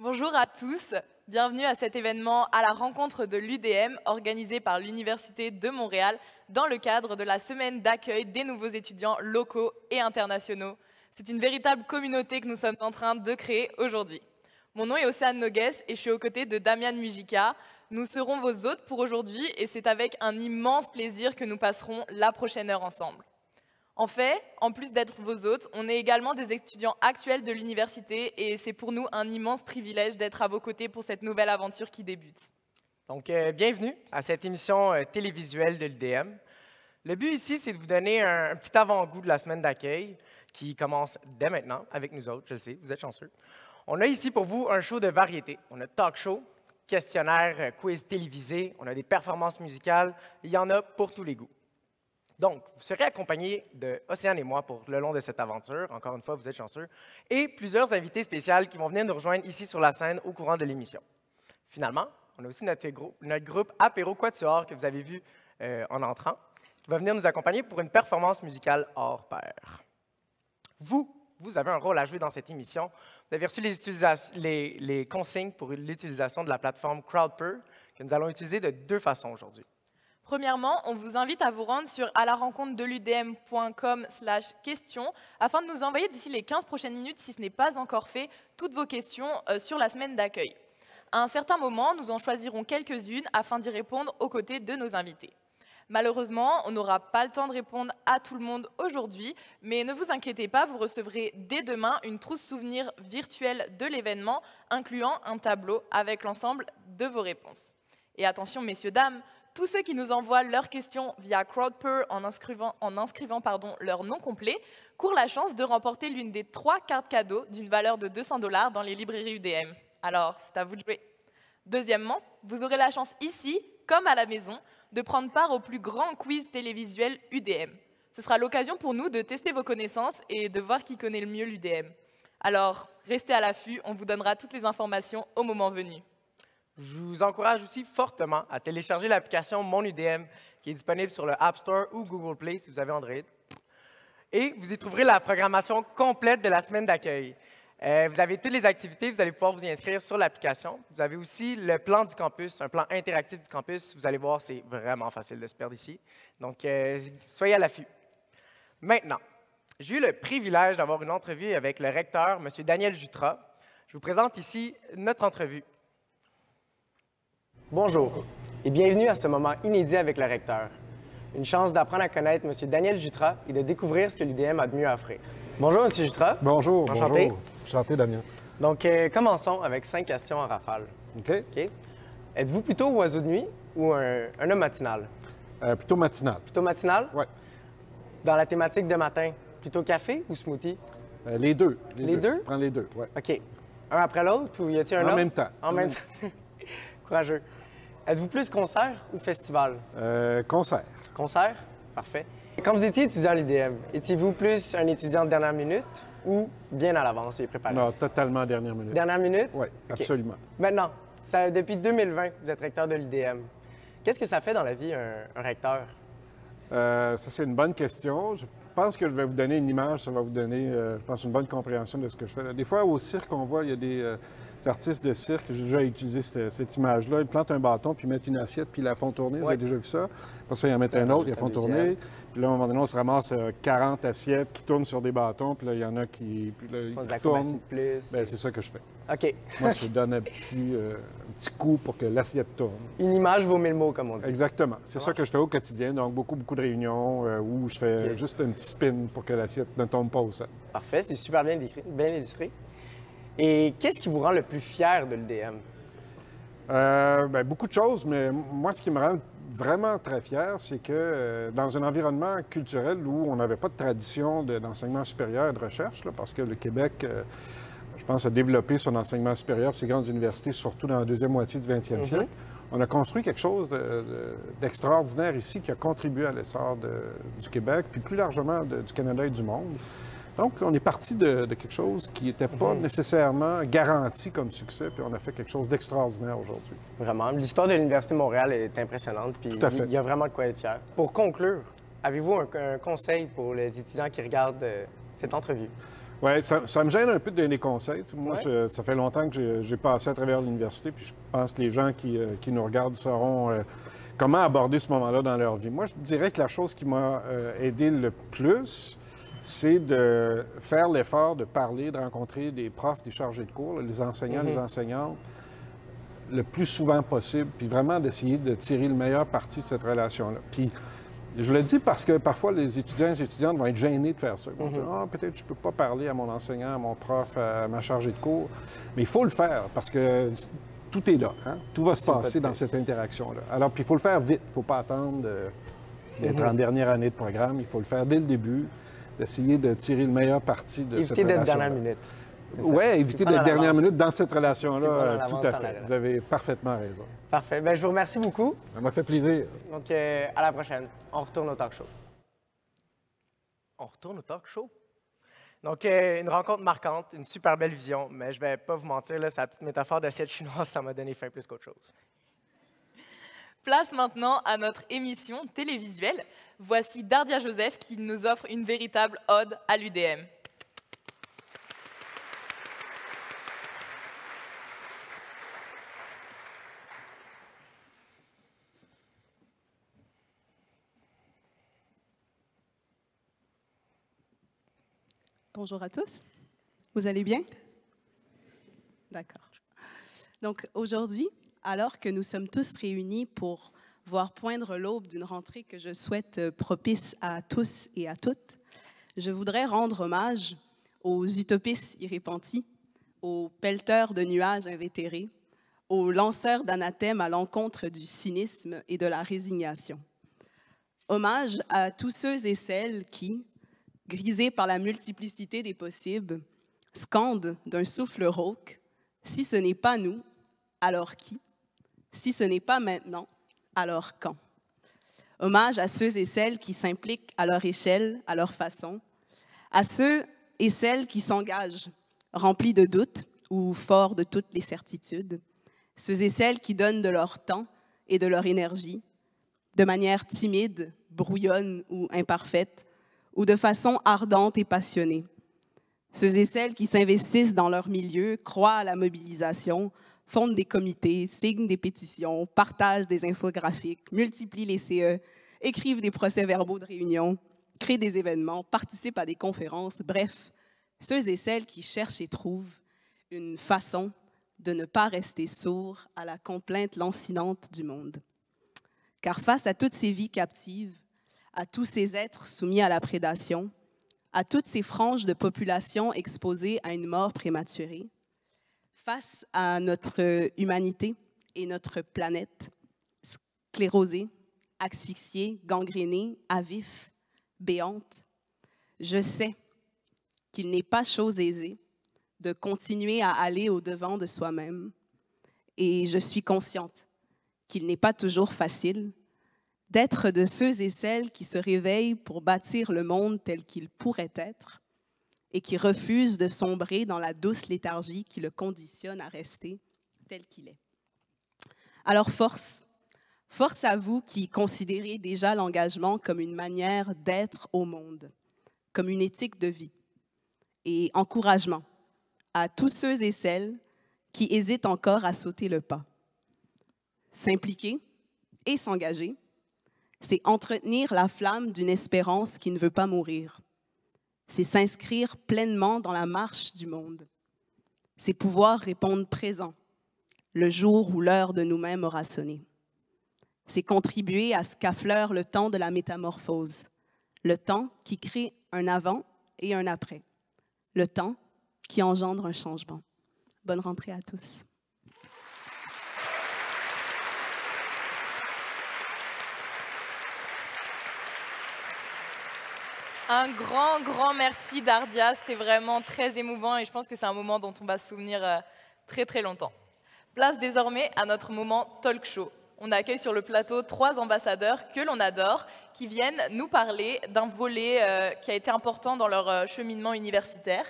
Bonjour à tous, bienvenue à cet événement à la rencontre de l'UDM organisé par l'Université de Montréal dans le cadre de la semaine d'accueil des nouveaux étudiants locaux et internationaux. C'est une véritable communauté que nous sommes en train de créer aujourd'hui. Mon nom est Océane Nogues et je suis aux côtés de Damian Mujica. Nous serons vos hôtes pour aujourd'hui et c'est avec un immense plaisir que nous passerons la prochaine heure ensemble. En fait, en plus d'être vos hôtes, on est également des étudiants actuels de l'université et c'est pour nous un immense privilège d'être à vos côtés pour cette nouvelle aventure qui débute. Donc, bienvenue à cette émission télévisuelle de l'UDM. Le but ici, c'est de vous donner un petit avant-goût de la semaine d'accueil qui commence dès maintenant avec nous autres, je le sais, vous êtes chanceux. On a ici pour vous un show de variété. On a talk show, questionnaire, quiz télévisé, on a des performances musicales, il y en a pour tous les goûts. Donc, vous serez accompagné de Océane et moi pour le long de cette aventure. Encore une fois, vous êtes chanceux. Et plusieurs invités spéciaux qui vont venir nous rejoindre ici sur la scène au courant de l'émission. Finalement, on a aussi notre groupe Apéro Quatuor que vous avez vu en entrant, qui va venir nous accompagner pour une performance musicale hors pair. Vous avez un rôle à jouer dans cette émission. Vous avez reçu les consignes pour l'utilisation de la plateforme CrowdPur que nous allons utiliser de deux façons aujourd'hui. Premièrement, on vous invite à vous rendre sur alarencontredeludm.com/questions afin de nous envoyer d'ici les 15 prochaines minutes, si ce n'est pas encore fait, toutes vos questions sur la semaine d'accueil. À un certain moment, nous en choisirons quelques-unes afin d'y répondre aux côtés de nos invités. Malheureusement, on n'aura pas le temps de répondre à tout le monde aujourd'hui, mais ne vous inquiétez pas, vous recevrez dès demain une trousse souvenir virtuelle de l'événement, incluant un tableau avec l'ensemble de vos réponses. Et attention, messieurs, dames, tous ceux qui nous envoient leurs questions via CrowdPur en inscrivant leur nom complet courent la chance de remporter l'une des 3 cartes cadeaux d'une valeur de 200 $ dans les librairies UDM. Alors, c'est à vous de jouer. Deuxièmement, vous aurez la chance ici, comme à la maison, de prendre part au plus grand quiz télévisuel UDM. Ce sera l'occasion pour nous de tester vos connaissances et de voir qui connaît le mieux l'UDM. Alors, restez à l'affût, on vous donnera toutes les informations au moment venu. Je vous encourage aussi fortement à télécharger l'application Mon UDM qui est disponible sur le App Store ou Google Play si vous avez Android. Et vous y trouverez la programmation complète de la semaine d'accueil. Vous avez toutes les activités, vous allez pouvoir vous y inscrire sur l'application. Vous avez aussi le plan du campus, un plan interactif du campus. Vous allez voir, c'est vraiment facile de se perdre ici. Donc, soyez à l'affût. Maintenant, j'ai eu le privilège d'avoir une entrevue avec le recteur, M. Daniel Jutras. Je vous présente ici notre entrevue. Bonjour et bienvenue à ce moment inédit avec le recteur. Une chance d'apprendre à connaître M. Daniel Jutras et de découvrir ce que l'UDM a de mieux à offrir. Bonjour, M. Jutras. Bonjour, Enchanté. bonjour. Enchanté, Damien. Donc, commençons avec 5 questions en rafale. OK. OK? Êtes-vous plutôt oiseau de nuit ou un homme matinal? Plutôt matinal. Plutôt matinal? Oui. Dans la thématique de matin, plutôt café ou smoothie? Les deux. Les deux? Prends les deux, oui. OK. Un après l'autre ou y a-t-il un autre? En même temps. En même temps. Courageux. Êtes-vous plus concert ou festival? Concert. Concert? Parfait. Quand vous étiez étudiant à l'UDM, étiez-vous plus un étudiant de dernière minute ou bien à l'avance et préparé? Non, totalement dernière minute. Dernière minute? Oui, OK. absolument. Maintenant, depuis 2020, vous êtes recteur de l'UDM. Qu'est-ce que ça fait dans la vie, un recteur? Ça, c'est une bonne question. Je pense que je vais vous donner une image, ça va vous donner, je pense, une bonne compréhension de ce que je fais. Des fois, au cirque, on voit, il y a des artistes de cirque, j'ai déjà utilisé cette image-là. Ils plantent un bâton, puis ils mettent une assiette, puis ils la font tourner. Vous avez déjà vu ça? Après ça, ils en mettent un autre, ils la font tourner. Puis là, à un moment donné, on se ramasse 40 assiettes qui tournent sur des bâtons, puis là, il y en a qui, qui tournent. Plus. Bien, c'est ça que je fais. OK. Moi, je donne un petit coup pour que l'assiette tourne. Une image vaut 1000 mots, comme on dit. Exactement. C'est ça que je fais au quotidien. Donc, beaucoup de réunions où je fais juste un petit spin pour que l'assiette ne tombe pas au sol. Parfait, c'est super bien décrit, bien illustré. Et qu'est-ce qui vous rend le plus fier de l'UDM? Bien, beaucoup de choses, mais moi, ce qui me rend vraiment très fier, c'est que dans un environnement culturel où on n'avait pas de tradition d'enseignement supérieur et de recherche, là, parce que le Québec, je pense, a développé son enseignement supérieur, ses grandes universités, surtout dans la deuxième moitié du 20e siècle. On a construit quelque chose d'extraordinaire ici qui a contribué à l'essor du Québec, puis plus largement du Canada et du monde. Donc, on est parti de quelque chose qui n'était pas nécessairement garanti comme succès, puis on a fait quelque chose d'extraordinaire aujourd'hui. Vraiment. L'histoire de l'Université de Montréal est impressionnante, puis Tout à fait. il y a vraiment de quoi être fier. Pour conclure, avez-vous un conseil pour les étudiants qui regardent cette entrevue? Oui, ça me gêne un peu de donner des conseils. Moi, Ouais. ça fait longtemps que j'ai passé à travers l'université, puis je pense que les gens qui nous regardent sauront comment aborder ce moment-là dans leur vie. Moi, je dirais que la chose qui m'a aidé le plus, c'est de faire l'effort de parler, de rencontrer des profs, des chargés de cours, là, les enseignants, les enseignantes, le plus souvent possible, puis vraiment d'essayer de tirer le meilleur parti de cette relation-là. Puis, je le dis parce que parfois, les étudiants et les étudiantes vont être gênés de faire ça. Ils vont dire, ah, peut-être que je ne peux pas parler à mon enseignant, à mon prof, à ma chargée de cours. Mais il faut le faire parce que tout est là. Hein? Tout va se passer dans cette interaction-là. Alors, puis il faut le faire vite. Il ne faut pas attendre d'être en dernière année de programme. Il faut le faire dès le début, d'essayer de tirer le meilleur parti de cette Éviter d'être relation-là. dernière minute. Oui, éviter prendre d'être à dernière l'avance. minute dans cette C'est prendre à relation-là, l'avance tout à dans la fait. relation. Vous avez parfaitement raison. Parfait. Bien, je vous remercie beaucoup. Ça m'a fait plaisir. Donc, à la prochaine. On retourne au talk show. On retourne au talk show. Donc, une rencontre marquante, une super belle vision, mais je vais pas vous mentir, là, sa petite métaphore d'assiette chinoise, ça m'a donné faim plus qu'autre chose. Place maintenant à notre émission télévisuelle. Voici Dardia Joseph qui nous offre une véritable ode à l'UDM. Bonjour à tous. Vous allez bien? D'accord. Donc aujourd'hui, alors que nous sommes tous réunis pour voir poindre l'aube d'une rentrée que je souhaite propice à tous et à toutes, je voudrais rendre hommage aux utopistes irrépentis, aux pelleteurs de nuages invétérés, aux lanceurs d'anathèmes à l'encontre du cynisme et de la résignation. Hommage à tous ceux et celles qui, grisés par la multiplicité des possibles, scandent d'un souffle rauque « Si ce n'est pas nous, alors qui? Si ce n'est pas maintenant, alors quand ?» Hommage à ceux et celles qui s'impliquent à leur échelle, à leur façon, à ceux et celles qui s'engagent, remplis de doutes ou forts de toutes les certitudes, ceux et celles qui donnent de leur temps et de leur énergie, de manière timide, brouillonne ou imparfaite, ou de façon ardente et passionnée. Ceux et celles qui s'investissent dans leur milieu, croient à la mobilisation, fondent des comités, signent des pétitions, partagent des infographiques, multiplient les CE, écrivent des procès-verbaux de réunion, créent des événements, participent à des conférences, bref, ceux et celles qui cherchent et trouvent une façon de ne pas rester sourds à la complainte lancinante du monde. Car face à toutes ces vies captives, à tous ces êtres soumis à la prédation, à toutes ces franges de population exposées à une mort prématurée, face à notre humanité et notre planète, sclérosée, asphyxiée, gangrénée, à vif, béante, je sais qu'il n'est pas chose aisée de continuer à aller au-devant de soi-même, et je suis consciente qu'il n'est pas toujours facile d'être de ceux et celles qui se réveillent pour bâtir le monde tel qu'il pourrait être et qui refusent de sombrer dans la douce léthargie qui le conditionne à rester tel qu'il est. Alors force à vous qui considérez déjà l'engagement comme une manière d'être au monde, comme une éthique de vie, et encouragement à tous ceux et celles qui hésitent encore à sauter le pas. S'impliquer et s'engager, c'est entretenir la flamme d'une espérance qui ne veut pas mourir. C'est s'inscrire pleinement dans la marche du monde. C'est pouvoir répondre présent le jour où l'heure de nous-mêmes aura sonné. C'est contribuer à ce qu'affleure le temps de la métamorphose, le temps qui crée un avant et un après, le temps qui engendre un changement. Bonne rentrée à tous. Un grand merci Dardia, c'était vraiment très émouvant et je pense que c'est un moment dont on va se souvenir très très longtemps. Place désormais à notre moment talk show. On accueille sur le plateau 3 ambassadeurs que l'on adore qui viennent nous parler d'un volet qui a été important dans leur cheminement universitaire.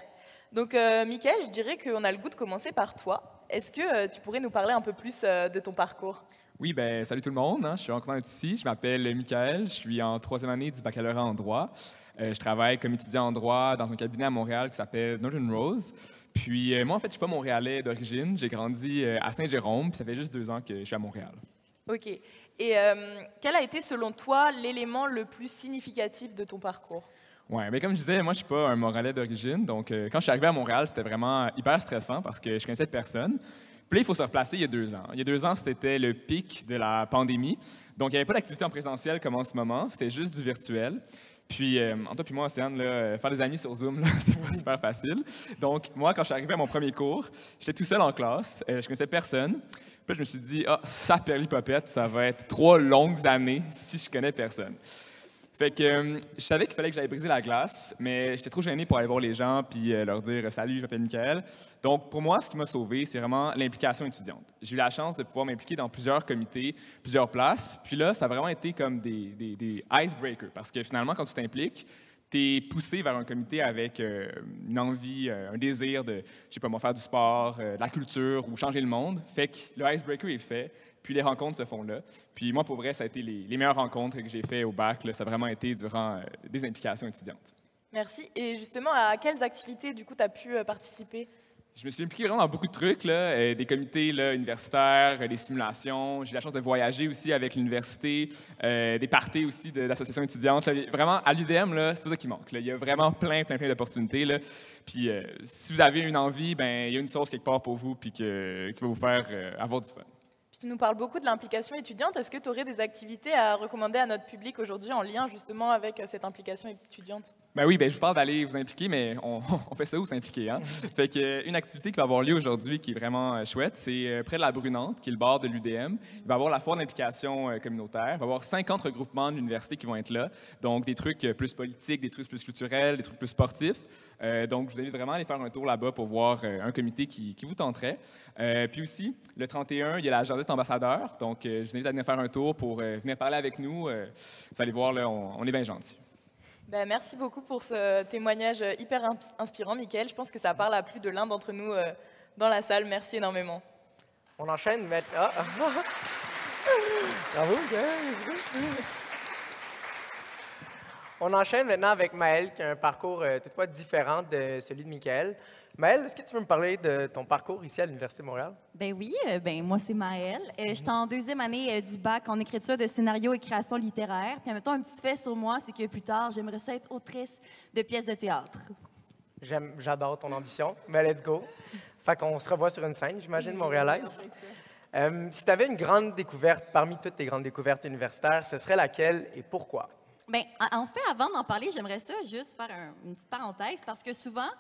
Donc Mickaël, je dirais qu'on a le goût de commencer par toi. Est-ce que tu pourrais nous parler un peu plus de ton parcours? Oui, salut tout le monde, hein. Je suis content d'être ici. Je m'appelle Mickaël, je suis en 3e année du baccalauréat en droit. Je travaille comme étudiant en droit dans un cabinet à Montréal qui s'appelle Northern Rose. Puis moi, en fait, je ne suis pas montréalais d'origine. J'ai grandi à Saint-Jérôme, puis ça fait juste 2 ans que je suis à Montréal. Ok. Et quel a été, selon toi, l'élément le plus significatif de ton parcours? Oui, mais comme je disais, moi, je ne suis pas un Montréalais d'origine. Donc, quand je suis arrivé à Montréal, c'était vraiment hyper stressant parce que je connaissais personne. Puis là, il faut se replacer il y a 2 ans. Il y a 2 ans, c'était le pic de la pandémie. Donc, il n'y avait pas d'activité en présentiel comme en ce moment. C'était juste du virtuel. Puis, entre toi et moi, Océane, là, faire des amis sur Zoom, c'est pas super facile. Donc, moi, quand je suis arrivé à mon premier cours, j'étais tout seul en classe. Je connaissais personne. Puis là, je me suis dit, ça, perlipopette, ça va être 3 longues années si je connais personne. Fait que je savais qu'il fallait que j'aille briser la glace, mais j'étais trop gêné pour aller voir les gens puis leur dire « Salut, je m'appelle Michael ». Donc, pour moi, ce qui m'a sauvé, c'est vraiment l'implication étudiante. J'ai eu la chance de pouvoir m'impliquer dans plusieurs comités, plusieurs places. Puis là, ça a vraiment été comme des icebreakers, parce que finalement, quand tu t'impliques, tu es poussé vers un comité avec une envie, un désir de, je sais pas moi, faire du sport, de la culture ou changer le monde. Fait que le icebreaker est fait, puis les rencontres se font là. Puis moi, pour vrai, ça a été les meilleures rencontres que j'ai faites au bac. Là, ça a vraiment été durant des implications étudiantes. Merci. Et justement, à quelles activités, du coup, tu as pu participer? Je me suis impliqué vraiment dans beaucoup de trucs, là, des comités là, universitaires, des simulations. J'ai eu la chance de voyager aussi avec l'université, des parties aussi d'associations étudiantes. Là. Vraiment, à l'UDM, c'est pas ça qui manque. Là. Il y a vraiment plein d'opportunités. Là. Puis, si vous avez une envie, ben il y a une source quelque part pour vous puis qui va vous faire avoir du fun. Puis tu nous parles beaucoup de l'implication étudiante. Est-ce que tu aurais des activités à recommander à notre public aujourd'hui en lien justement avec cette implication étudiante? Ben oui, je vous parle d'aller vous impliquer, mais on fait ça où s'impliquer, hein? Fait que une activité qui va avoir lieu aujourd'hui qui est vraiment chouette, c'est près de la Brunante, qui est le bar de l'UDM. Il va y avoir la foire d'implication communautaire. Il va y avoir 50 regroupements de l'université qui vont être là. Donc, des trucs plus politiques, des trucs plus culturels, des trucs plus sportifs. Donc, je vous invite vraiment à aller faire un tour là-bas pour voir un comité qui vous tenterait. Puis aussi, le 31, il y a la Jardette ambassadeur. Donc, je vous invite à venir faire un tour pour venir parler avec nous. Vous allez voir, là, on est bien gentils. Ben, merci beaucoup pour ce témoignage hyper inspirant, Mickaël. Je pense que ça parle à plus de l'un d'entre nous dans la salle. Merci énormément. On enchaîne maintenant. Bravo, On enchaîne maintenant avec Maëlle, qui a un parcours toutefois différent de celui de Mickaël. Maëlle, est-ce que tu veux me parler de ton parcours ici à l'Université de Montréal? Ben oui, moi c'est Maëlle. Je suis en 2e année du bac en écriture de scénario et création littéraire. Puis mettons un petit fait sur moi, c'est que plus tard, j'aimerais ça être autrice de pièces de théâtre. J'adore ton ambition, mais let's go. Fait qu'on se revoit sur une scène, j'imagine, montréalaise. Si tu avais une grande découverte parmi toutes tes grandes découvertes universitaires, ce serait laquelle et pourquoi? Bien, en fait, avant d'en parler, j'aimerais ça juste faire une petite parenthèse parce que souvent,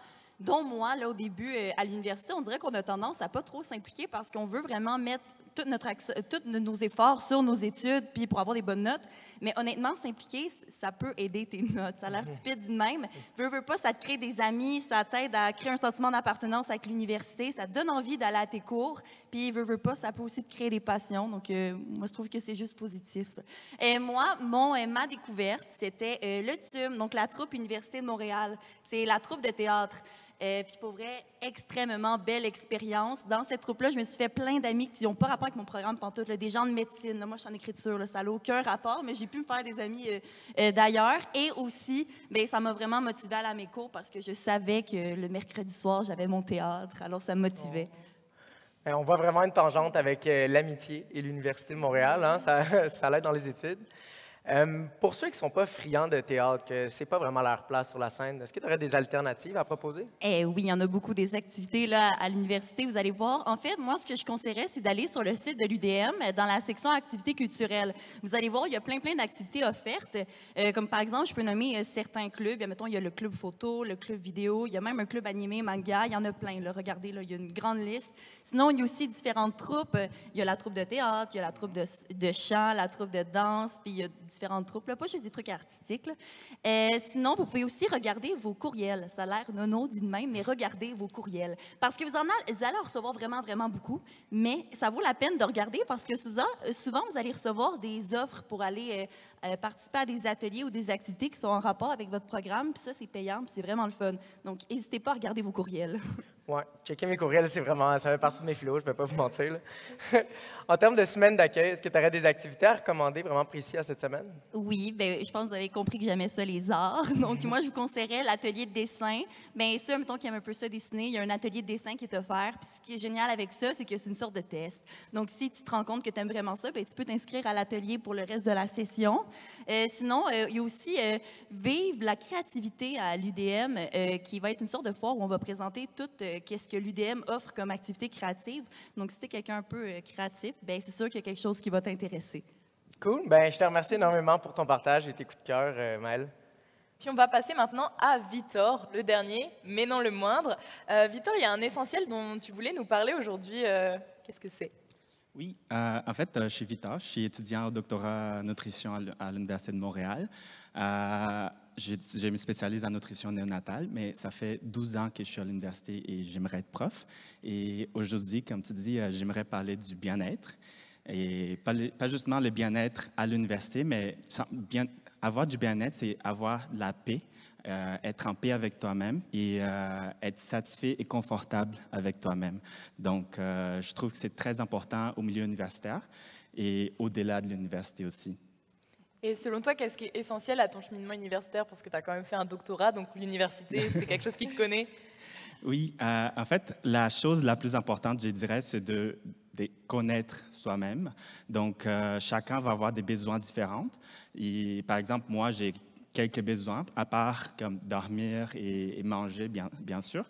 dont moi, là, au début, à l'université, on dirait qu'on a tendance à pas trop s'impliquer parce qu'on veut vraiment mettre tous nos efforts sur nos études puis pour avoir des bonnes notes. Mais honnêtement, s'impliquer, ça peut aider tes notes. Ça a l'air stupide de même. Veux pas, ça te crée des amis, ça t'aide à créer un sentiment d'appartenance avec l'université, ça te donne envie d'aller à tes cours. Puis veux pas, ça peut aussi te créer des passions. Donc, moi, je trouve que c'est juste positif. Moi, ma découverte, c'était le TUM, donc la troupe Université de Montréal. C'est la troupe de théâtre. Puis pour vrai, extrêmement belle expérience. Dans cette troupe-là, je me suis fait plein d'amis qui n'ont pas rapport avec mon programme pantoute, là, des gens de médecine. Là, moi, je suis en écriture, là, ça n'a aucun rapport, mais j'ai pu me faire des amis d'ailleurs. Et aussi, bien, ça m'a vraiment motivée à aller à mes cours parce que je savais que le mercredi soir, j'avais mon théâtre, alors ça me motivait. On voit vraiment une tangente avec l'amitié et l'Université de Montréal. Hein? Ça l'aide dans les études. Pour ceux qui ne sont pas friands de théâtre, que ce n'est pas vraiment leur place sur la scène, est-ce que tu aurais des alternatives à proposer? Oui, il y en a beaucoup des activités là, à l'université, vous allez voir. En fait, moi, ce que je conseillerais, c'est d'aller sur le site de l'UDM dans la section activités culturelles. Vous allez voir, il y a plein d'activités offertes, comme par exemple, je peux nommer certains clubs. Mettons, il y a le club photo, le club vidéo, il y a même un club animé, manga, il y en a plein. Là. Regardez, là, il y a une grande liste. Sinon, il y a aussi différentes troupes. Il y a la troupe de théâtre, il y a la troupe de chant, la troupe de danse, puis il y a différentes troupes, là, pas juste des trucs artistiques. Sinon, vous pouvez aussi regarder vos courriels. Ça a l'air nono dit de même, mais regardez vos courriels. Parce que vous allez en recevoir vraiment beaucoup, mais ça vaut la peine de regarder parce que souvent vous allez recevoir des offres pour aller participer à des ateliers ou des activités qui sont en rapport avec votre programme, puis ça, c'est payant, puis c'est vraiment le fun. Donc, n'hésitez pas à regarder vos courriels. Oui, checker mes courriels, ça fait partie de mes philos, je ne vais pas vous mentir. Là. En termes de semaine d'accueil, est-ce que tu aurais des activités à recommander vraiment précises à cette semaine? Oui, ben, je pense que vous avez compris que j'aimais ça, les arts. Donc, moi, je vous conseillerais l'atelier de dessin. Bien, ça, mettons qu'il aime un peu ça dessiner, il y a un atelier de dessin qui est offert. Puis, ce qui est génial avec ça, c'est que c'est une sorte de test. Donc, si tu te rends compte que tu aimes vraiment ça, bien, tu peux t'inscrire à l'atelier pour le reste de la session. Sinon, il y a aussi Vive la créativité à l'UDM, qui va être une sorte de foire où on va présenter tout qu'est-ce que l'UDM offre comme activité créative. Donc, si tu es quelqu'un un peu créatif, bien, c'est sûr qu'il y a quelque chose qui va t'intéresser. Cool. Ben, je te remercie énormément pour ton partage et tes coups de cœur, Maëlle. Puis on va passer maintenant à Victor, le dernier, mais non le moindre. Victor, il y a un essentiel dont tu voulais nous parler aujourd'hui. Qu'est-ce que c'est? Oui, en fait, je suis Victor, je suis étudiant au doctorat en nutrition à l'Université de Montréal. Je me spécialise en nutrition néonatale, mais ça fait 12 ans que je suis à l'université et j'aimerais être prof. Et aujourd'hui, comme tu dis, j'aimerais parler du bien-être. Et pas justement le bien-être à l'université, mais avoir du bien-être, c'est avoir la paix, être en paix avec toi-même et être satisfait et confortable avec toi-même. Donc, je trouve que c'est très important au milieu universitaire et au-delà de l'université aussi. Et selon toi, qu'est-ce qui est essentiel à ton cheminement universitaire? Parce que tu as quand même fait un doctorat, donc l'université, c'est quelque chose qui te connaît. Oui, en fait, la chose la plus importante, je dirais, c'est de connaître soi-même. Donc, chacun va avoir des besoins différents. Et, par exemple, moi, j'ai quelques besoins, à part comme dormir et manger, bien sûr.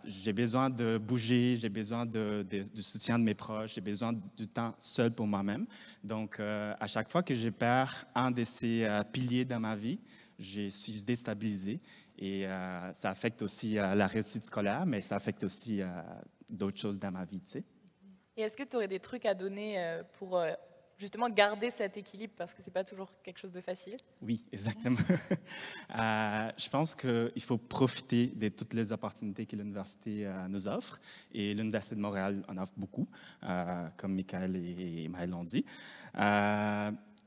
J'ai besoin de bouger, j'ai besoin du soutien de mes proches, j'ai besoin du temps seul pour moi-même. Donc, à chaque fois que je perds un de ces piliers dans ma vie, je suis déstabilisé. Et ça affecte aussi la réussite scolaire, mais ça affecte aussi d'autres choses dans ma vie, tu sais. Et est-ce que tu aurais des trucs à donner pour justement garder cet équilibre, parce que ce n'est pas toujours quelque chose de facile? Oui, exactement. Je pense qu'il faut profiter de toutes les opportunités que l'université nous offre. Et l'Université de Montréal en offre beaucoup, comme Michael et Maëlle l'ont dit.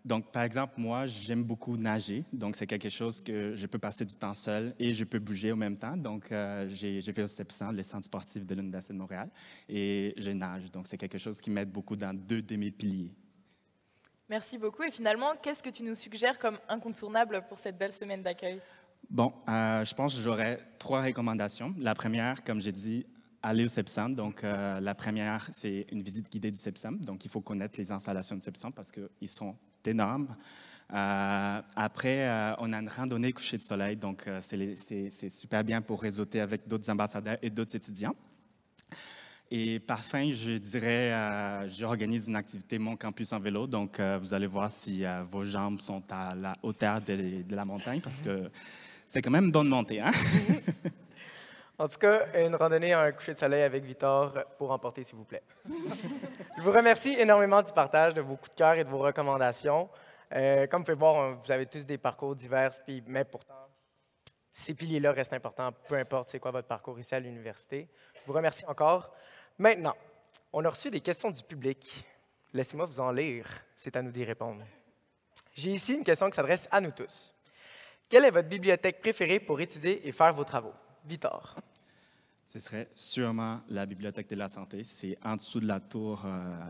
Donc, par exemple, moi, j'aime beaucoup nager. Donc, c'est quelque chose que je peux passer du temps seul et je peux bouger en même temps. Donc, j'ai fait au CEPSAN, le centre sportif de l'Université de Montréal, et je nage. Donc, c'est quelque chose qui m'aide beaucoup dans 2 de mes piliers. Merci beaucoup. Et finalement, qu'est-ce que tu nous suggères comme incontournable pour cette belle semaine d'accueil? Bon, je pense que j'aurais 3 recommandations. La première, comme j'ai dit, aller au CEPSAM. Donc, la première, c'est une visite guidée du CEPSAM. Donc, il faut connaître les installations du CEPSAM parce qu'ils sont énormes. Après, on a une randonnée coucher de soleil. Donc, c'est super bien pour réseauter avec d'autres ambassadeurs et d'autres étudiants. Et par fin, je dirais, j'organise une activité Mon Campus en vélo. Donc, vous allez voir si vos jambes sont à la hauteur de la montagne parce que c'est quand même une bonne montée, hein? En tout cas, une randonnée à un coucher de soleil avec Victor pour emporter, s'il vous plaît. Je vous remercie énormément du partage de vos coups de cœur et de vos recommandations. Comme vous pouvez voir, vous avez tous des parcours divers, mais pourtant, ces piliers-là restent importants, peu importe c'est quoi votre parcours ici à l'université. Je vous remercie encore. Maintenant, on a reçu des questions du public. Laissez-moi vous en lire, c'est à nous d'y répondre. J'ai ici une question qui s'adresse à nous tous. Quelle est votre bibliothèque préférée pour étudier et faire vos travaux? Victor. Ce serait sûrement la Bibliothèque de la Santé. C'est en dessous de la tour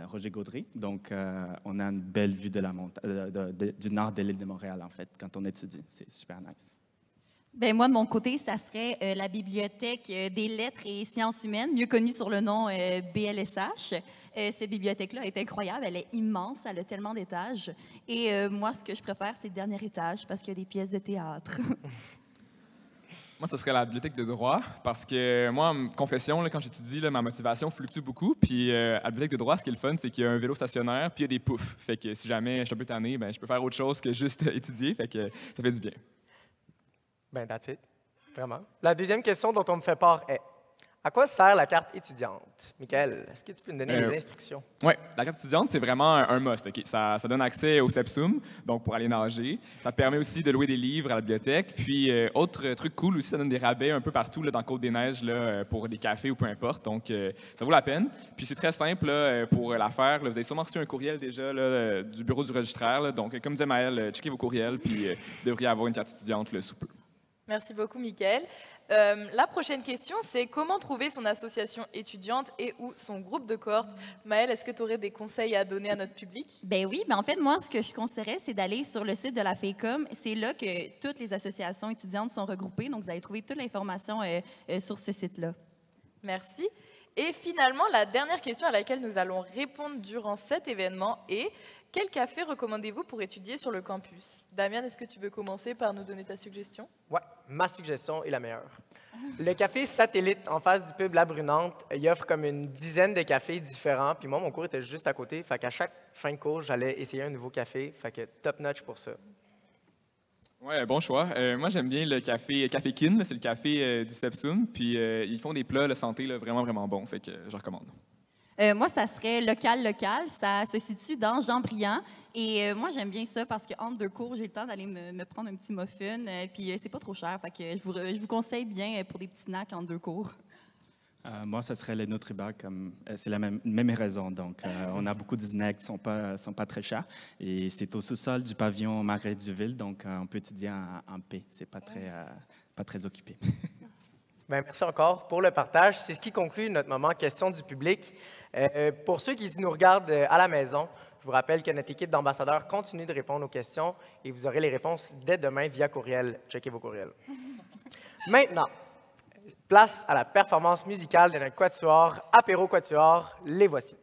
Roger Gaudry. Donc, on a une belle vue de du nord de l'île de Montréal, en fait, quand on étudie. C'est super nice. Bien, moi, de mon côté, ça serait la Bibliothèque des lettres et sciences humaines, mieux connue sur le nom BLSH. Cette bibliothèque-là est incroyable, elle est immense, elle a tellement d'étages. Et moi, ce que je préfère, c'est le dernier étage parce qu'il y a des pièces de théâtre. Moi, ce serait la bibliothèque de droit, parce que moi, en confession, là, quand j'étudie, ma motivation fluctue beaucoup. Puis à la bibliothèque de droit, ce qui est le fun, c'est qu'il y a un vélo stationnaire, puis il y a des poufs. Fait que si jamais je suis un peu tanné, ben, je peux faire autre chose que juste étudier. Fait que ça fait du bien. Ben, that's it. Vraiment. La deuxième question dont on me fait part est: à quoi sert la carte étudiante? Michael, est-ce que tu peux me donner des instructions? Oui, la carte étudiante, c'est vraiment un must. Okay? Ça donne accès au CEPSUM, donc pour aller nager. Ça permet aussi de louer des livres à la bibliothèque. Puis, autre truc cool aussi, ça donne des rabais un peu partout là, dans Côte-des-Neiges là, pour des cafés ou peu importe. Donc, ça vaut la peine. Puis, c'est très simple là, pour la faire. Là, vous avez sûrement reçu un courriel déjà là, du bureau du registraire. Là. Donc, comme disait Maëlle, checkez vos courriels, puis vous devriez avoir une carte étudiante là, sous peu. Merci beaucoup, Mickaël. La prochaine question, c'est comment trouver son association étudiante et ou son groupe de cohorte? Maëlle, est-ce que tu aurais des conseils à donner à notre public? Ben oui, en fait, moi, ce que je conseillerais, c'est d'aller sur le site de la FECOM. C'est là que toutes les associations étudiantes sont regroupées. Donc, vous allez trouver toute l'information sur ce site-là. Merci. Et finalement, la dernière question à laquelle nous allons répondre durant cet événement est: quel café recommandez-vous pour étudier sur le campus? Damien, est-ce que tu veux commencer par nous donner ta suggestion? Ouais, ma suggestion est la meilleure. Le café Satellite, en face du pub La Brunante, il offre comme une dizaine de cafés différents. Puis moi, mon cours était juste à côté. Fait qu'à chaque fin de cours, j'allais essayer un nouveau café. Fait que top notch pour ça. Ouais, bon choix. Moi, j'aime bien le café Kin, là, c'est le café du Stepsum. Puis ils font des plats de santé là, vraiment, vraiment bons. Fait que je recommande. Moi, ça serait local. Ça se situe dans Jean-Briand. Et moi, j'aime bien ça parce qu'entre deux cours, j'ai le temps d'aller me prendre un petit muffin. Puis c'est pas trop cher. Fait que je vous conseille bien pour des petits snacks entre deux cours. Moi, ça serait les Nutriba. C'est la même raison. Donc, on a beaucoup de snacks qui sont pas très chers. Et c'est au sous-sol du pavillon Marguerite Duville. Donc, on peut étudier en paix. C'est pas très occupé. Bien, merci encore pour le partage. C'est ce qui conclut notre moment questions du public. Pour ceux qui nous regardent à la maison, je vous rappelle que notre équipe d'ambassadeurs continue de répondre aux questions et vous aurez les réponses dès demain via courriel. Checkez vos courriels. Maintenant, place à la performance musicale de notre quatuor, Apéro Quatuor. Les voici.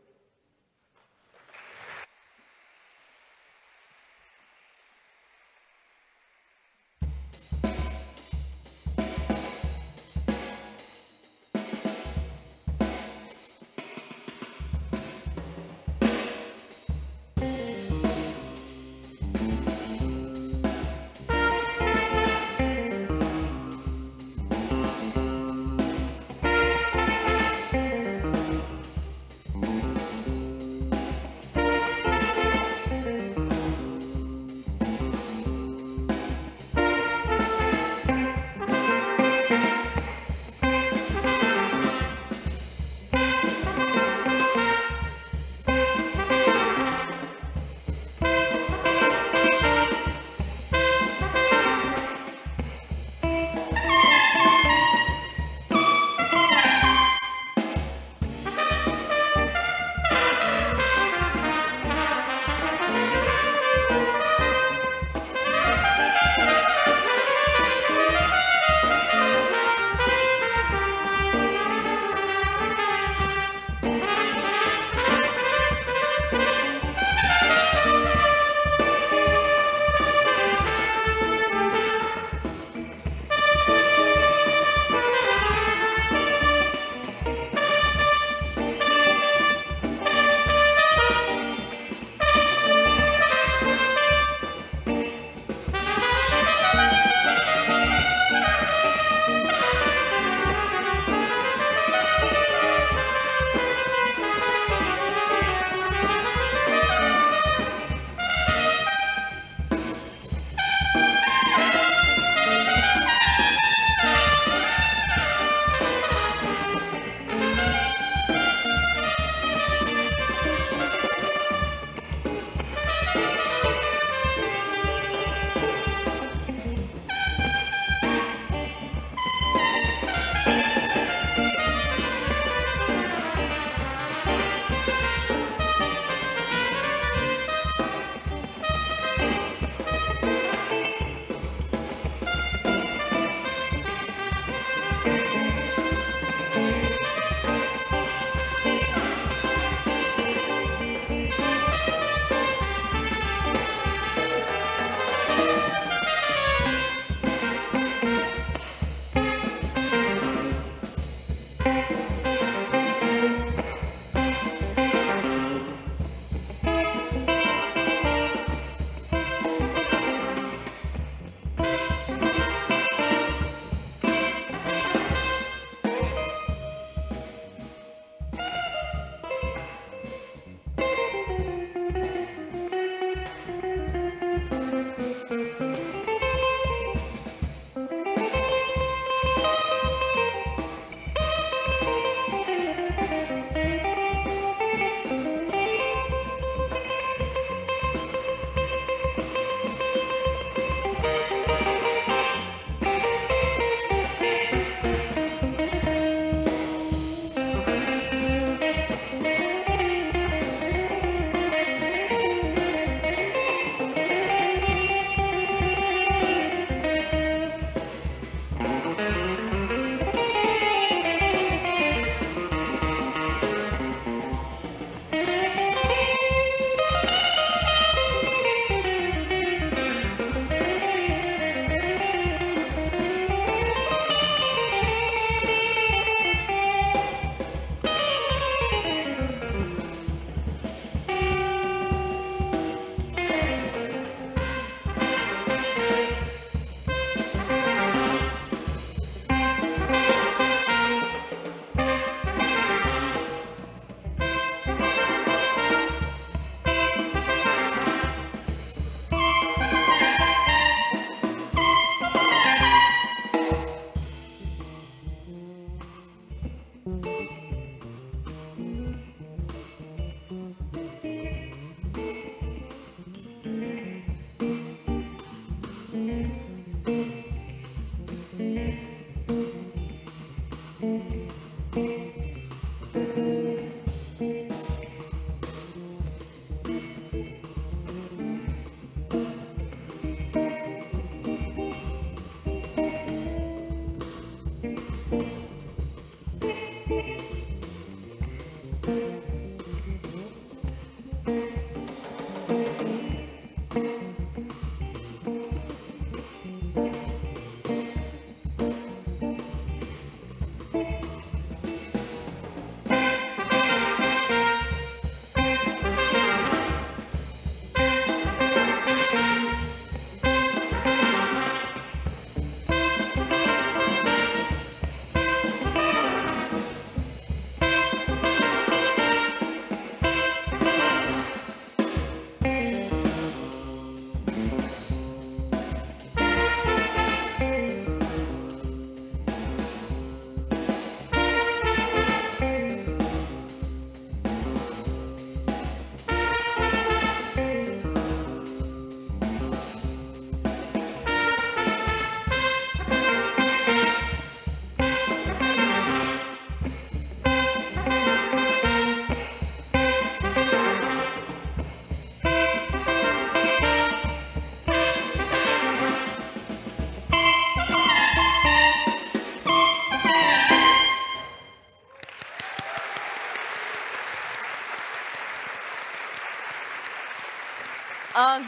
Un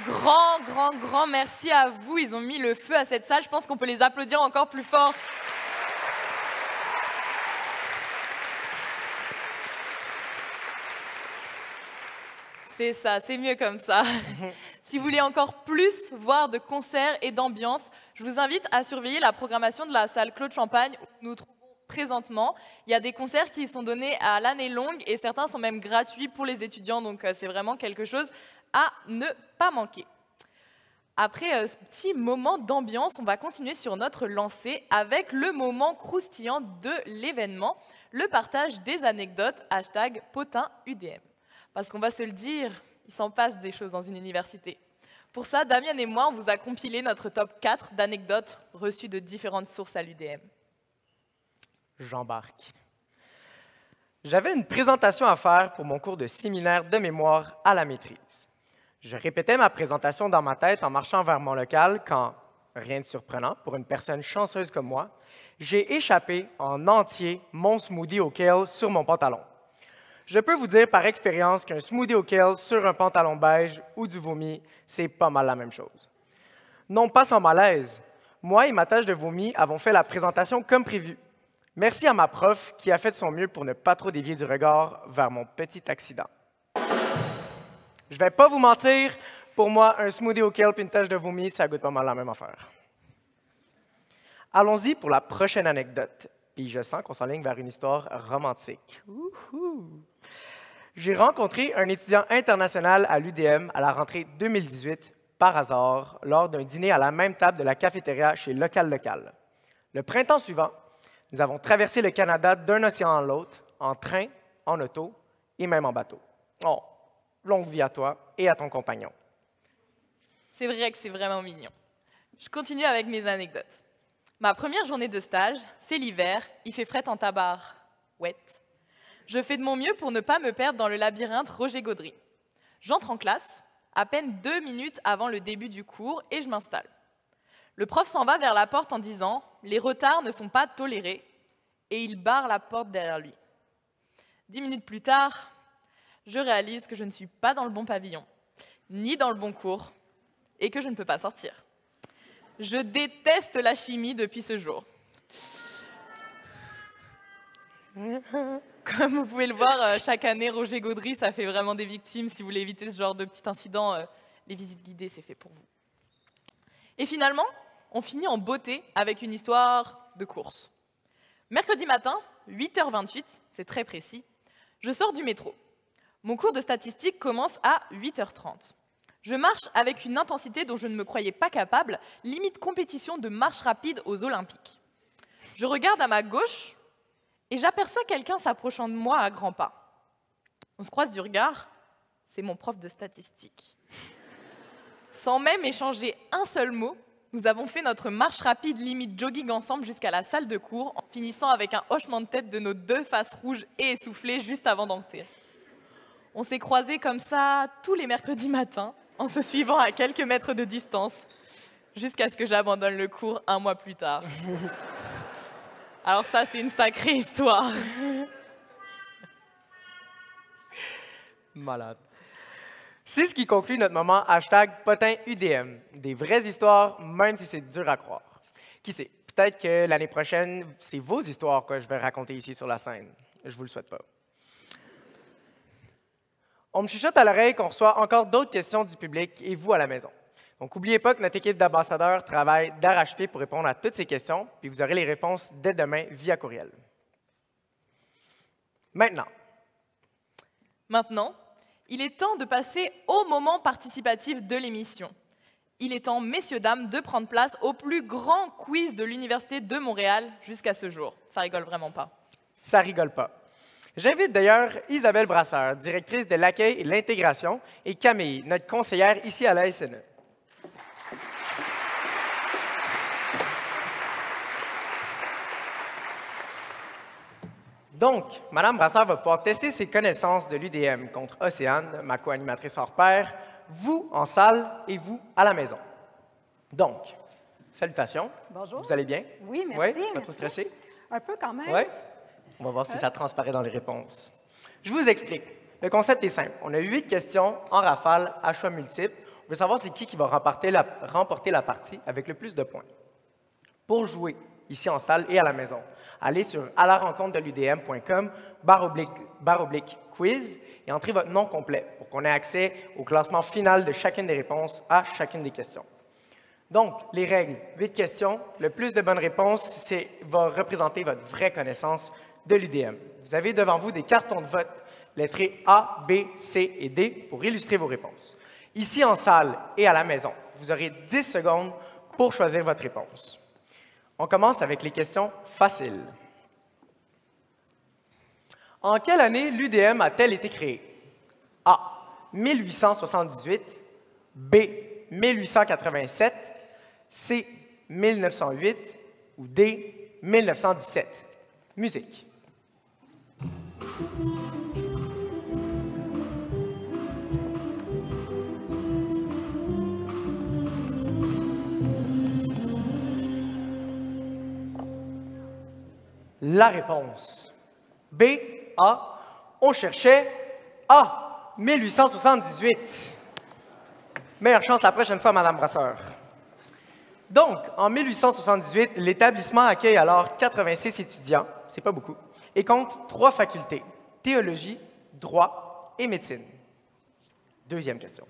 grand merci à vous. Ils ont mis le feu à cette salle. Je pense qu'on peut les applaudir encore plus fort. C'est ça, c'est mieux comme ça. Si vous voulez encore plus voir de concerts et d'ambiance, je vous invite à surveiller la programmation de la salle Claude Champagne où nous nous trouvons présentement. Il y a des concerts qui sont donnés à l'année longue et certains sont même gratuits pour les étudiants, donc c'est vraiment quelque chose à ne pas manquer. Après ce petit moment d'ambiance, on va continuer sur notre lancée avec le moment croustillant de l'événement, le partage des anecdotes #PotinUDM. Parce qu'on va se le dire, il s'en passe des choses dans une université. Pour ça, Damien et moi, on vous a compilé notre top 4 d'anecdotes reçues de différentes sources à l'UDM. J'embarque. J'avais une présentation à faire pour mon cours de séminaire de mémoire à la maîtrise. Je répétais ma présentation dans ma tête en marchant vers mon local quand, rien de surprenant pour une personne chanceuse comme moi, j'ai échappé en entier mon smoothie au kale sur mon pantalon. Je peux vous dire par expérience qu'un smoothie au kale sur un pantalon beige ou du vomi, c'est pas mal la même chose. Non pas sans malaise, moi et ma tâche de vomi avons fait la présentation comme prévu. Merci à ma prof qui a fait de son mieux pour ne pas trop dévier du regard vers mon petit accident. Je vais pas vous mentir, pour moi, un smoothie au kale et une tache de vomi, ça goûte pas mal la même affaire. Allons-y pour la prochaine anecdote. Puis je sens qu'on s'enligne vers une histoire romantique. J'ai rencontré un étudiant international à l'UDM à la rentrée 2018, par hasard, lors d'un dîner à la même table de la cafétéria chez Local Local. Le printemps suivant, nous avons traversé le Canada d'un océan à l'autre, en train, en auto et même en bateau. Oh, longue vie à toi et à ton compagnon. C'est vrai que c'est vraiment mignon. Je continue avec mes anecdotes. Ma première journée de stage, c'est l'hiver, il fait fret en tabar. Wet. Je fais de mon mieux pour ne pas me perdre dans le labyrinthe Roger Gaudry. J'entre en classe, à peine 2 minutes avant le début du cours, et je m'installe. Le prof s'en va vers la porte en disant « Les retards ne sont pas tolérés » et il barre la porte derrière lui. 10 minutes plus tard, je réalise que je ne suis pas dans le bon pavillon, ni dans le bon cours, et que je ne peux pas sortir. Je déteste la chimie depuis ce jour. Comme vous pouvez le voir, chaque année, Roger Gaudry, ça fait vraiment des victimes. Si vous voulez éviter ce genre de petit incident, les visites guidées, c'est fait pour vous. Et finalement, on finit en beauté avec une histoire de course. Mercredi matin, 8h28, c'est très précis, je sors du métro. Mon cours de statistique commence à 8h30. Je marche avec une intensité dont je ne me croyais pas capable, limite compétition de marche rapide aux Olympiques. Je regarde à ma gauche et j'aperçois quelqu'un s'approchant de moi à grands pas. On se croise du regard, c'est mon prof de statistique. Sans même échanger un seul mot, nous avons fait notre marche rapide limite jogging ensemble jusqu'à la salle de cours, en finissant avec un hochement de tête de nos 2 faces rouges et essoufflées juste avant d'entrer. On s'est croisés comme ça tous les mercredis matins, en se suivant à quelques mètres de distance, jusqu'à ce que j'abandonne le cours 1 mois plus tard. Alors ça, c'est une sacrée histoire. Malade. C'est ce qui conclut notre moment #PotinUDM. Des vraies histoires, même si c'est dur à croire. Qui sait, peut-être que l'année prochaine, c'est vos histoires que je vais raconter ici sur la scène. Je vous le souhaite pas. On me chuchote à l'oreille qu'on reçoit encore d'autres questions du public et vous à la maison. Donc, n'oubliez pas que notre équipe d'ambassadeurs travaille d'arrache-pied pour répondre à toutes ces questions, puis vous aurez les réponses dès demain via courriel. Maintenant, il est temps de passer au moment participatif de l'émission. Il est temps, messieurs, dames, de prendre place au plus grand quiz de l'Université de Montréal jusqu'à ce jour. Ça rigole vraiment pas. Ça rigole pas. J'invite d'ailleurs Isabelle Brasseur, directrice de l'accueil et l'intégration, et Camille, notre conseillère ici à la SNE. Donc, Mme Brasseur va pouvoir tester ses connaissances de l'UDM contre Océane, ma co-animatrice hors pair, vous en salle et vous à la maison. Donc, salutations. Bonjour. Vous allez bien? Oui, merci. Oui, pas trop stressé? Un peu quand même. Oui. On va voir si ça transparaît dans les réponses. Je vous explique. Le concept est simple. On a 8 questions en rafale à choix multiples. On veut savoir c'est qui va remporter la partie avec le plus de points. Pour jouer ici en salle et à la maison, allez sur alarencontre-de-l'UDM.com/quiz et entrez votre nom complet pour qu'on ait accès au classement final de chacune des réponses à chacune des questions. Donc, les règles, 8 questions, le plus de bonnes réponses va représenter votre vraie connaissance de l'UDM. Vous avez devant vous des cartons de vote lettrés A, B, C et D pour illustrer vos réponses. Ici en salle et à la maison, vous aurez 10 secondes pour choisir votre réponse. On commence avec les questions faciles. En quelle année l'UDM a-t-elle été créée? A. 1878, B. 1887, C. 1908 ou D. 1917. Musique. La réponse. B, A. On cherchait A. 1878. Meilleure chance la prochaine fois, Madame Brasseur. Donc, en 1878, l'établissement accueille alors 86 étudiants, c'est pas beaucoup, et compte 3 facultés, théologie, droit et médecine. Deuxième question.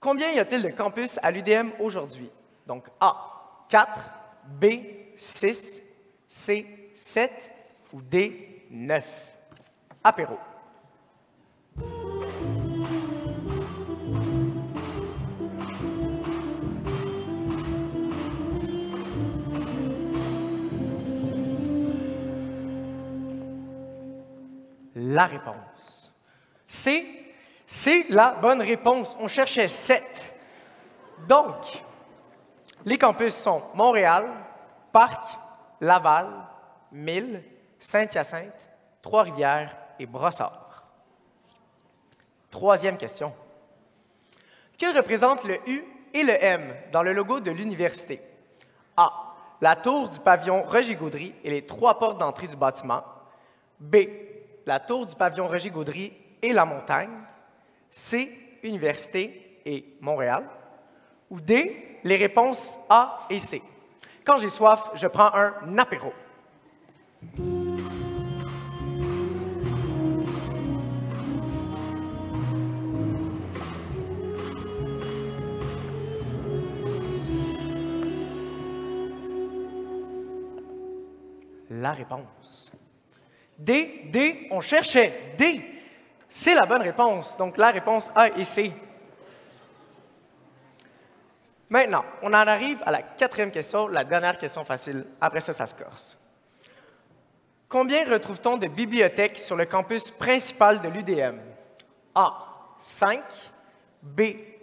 Combien y a-t-il de campus à l'UDM aujourd'hui? Donc, A, 4, B, 6, C, 7 ou D, 9. Apéro. La réponse. C, c'est la bonne réponse. On cherchait 7. Donc, les campus sont Montréal, Parc, Laval, Mille, Saint-Hyacinthe, Trois-Rivières et Brossard. Troisième question. Que représentent le U et le M dans le logo de l'université? A. La tour du pavillon Roger-Gaudry et les 3 portes d'entrée du bâtiment. B. La tour du pavillon Roger-Gaudry et la montagne. C. Université et Montréal. Ou D. Les réponses A et C. Quand j'ai soif, je prends un apéro. La réponse. D, D, on cherchait D. C'est la bonne réponse. Donc, la réponse A et C. Maintenant, on en arrive à la 4e question, la dernière question facile. Après ça, ça se corse. Combien retrouve-t-on de bibliothèques sur le campus principal de l'UDM? A, 5, B,